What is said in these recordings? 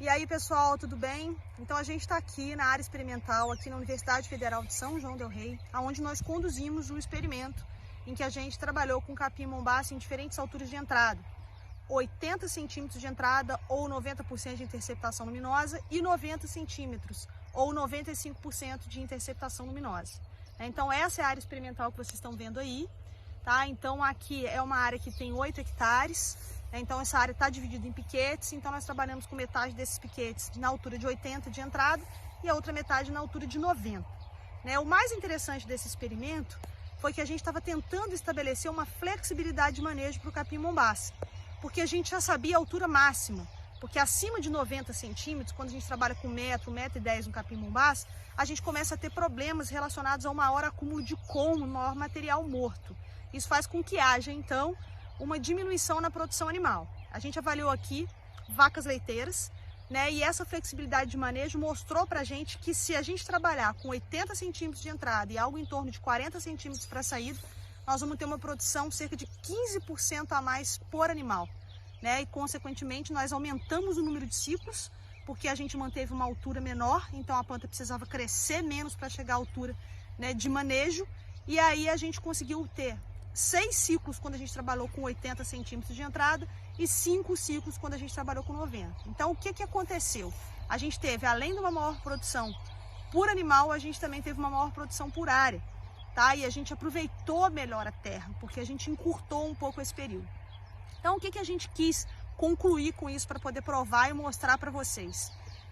E aí, pessoal, tudo bem? Então a gente está aqui na área experimental, aqui na Universidade Federal de São João del Rei, onde nós conduzimos um experimento em que a gente trabalhou com capim-mombaça em diferentes alturas de entrada. 80 centímetros de entrada ou 90% de interceptação luminosa e 90 centímetros ou 95% de interceptação luminosa. Então essa é a área experimental que vocês estão vendo aí, tá? Então aqui é uma área que tem 8 hectares, então essa área está dividida em piquetes, então nós trabalhamos com metade desses piquetes na altura de 80 de entrada e a outra metade na altura de 90. O mais interessante desse experimento foi que a gente estava tentando estabelecer uma flexibilidade de manejo para o capim-mombaça, porque a gente já sabia a altura máxima, porque acima de 90 centímetros, quando a gente trabalha com 1,10 m no capim-mombaça, a gente começa a ter problemas relacionados a um maior acúmulo de como, maior material morto. Isso faz com que haja, então, uma diminuição na produção animal. A gente avaliou aqui vacas leiteiras, e essa flexibilidade de manejo mostrou para a gente que se a gente trabalhar com 80 centímetros de entrada e algo em torno de 40 centímetros para saída, nós vamos ter uma produção cerca de 15% a mais por animal. E, consequentemente, nós aumentamos o número de ciclos, porque a gente manteve uma altura menor, então a planta precisava crescer menos para chegar à altura de manejo, e aí a gente conseguiu ter 6 ciclos quando a gente trabalhou com 80 centímetros de entrada e 5 ciclos quando a gente trabalhou com 90. Então, o que aconteceu? A gente teve, além de uma maior produção por animal, a gente também teve uma maior produção por área, tá? E a gente aproveitou melhor a terra, porque a gente encurtou um pouco esse período. Então, o que a gente quis concluir com isso para poder provar e mostrar para vocês?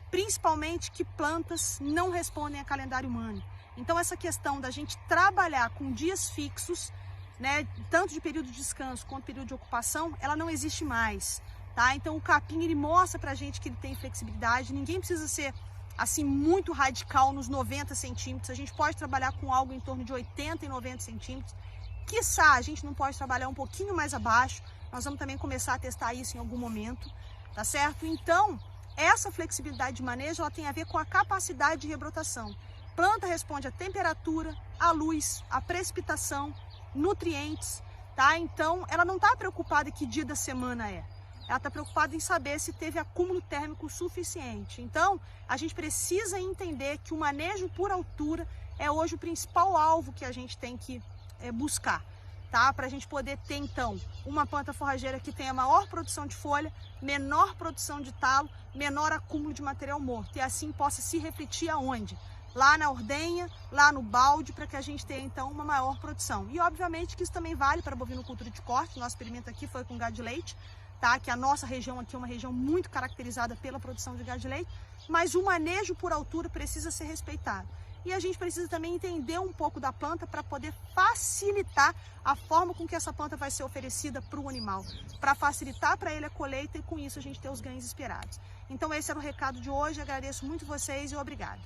Principalmente que plantas não respondem a calendário humano. Então, essa questão da gente trabalhar com dias fixos, tanto de período de descanso quanto período de ocupação, ela não existe mais, tá? Então o capim, ele mostra pra gente que ele tem flexibilidade, ninguém precisa ser assim muito radical nos 90 centímetros, a gente pode trabalhar com algo em torno de 80 e 90 centímetros, quiçá a gente não pode trabalhar um pouquinho mais abaixo, nós vamos também começar a testar isso em algum momento, tá certo? Então, essa flexibilidade de manejo, ela tem a ver com a capacidade de rebrotação. Planta responde à temperatura, à luz, à precipitação, nutrientes, tá? Então, ela não está preocupada em que dia da semana é. Ela está preocupada em saber se teve acúmulo térmico suficiente. Então, a gente precisa entender que o manejo por altura é hoje o principal alvo que a gente tem que buscar, tá? Para a gente poder ter, então, uma planta forrageira que tenha maior produção de folha, menor produção de talo, menor acúmulo de material morto. E assim possa se refletir aonde? Lá na ordenha, lá no balde, para que a gente tenha, então, uma maior produção. E, obviamente, que isso também vale para a bovinocultura de corte. Nosso experimento aqui foi com gado de leite, tá? Que a nossa região aqui é uma região muito caracterizada pela produção de gado de leite, mas o manejo por altura precisa ser respeitado. E a gente precisa também entender um pouco da planta para poder facilitar a forma com que essa planta vai ser oferecida para o animal, para facilitar para ele a colheita e, com isso, a gente ter os ganhos esperados. Então, esse era o recado de hoje. Agradeço muito vocês e obrigado.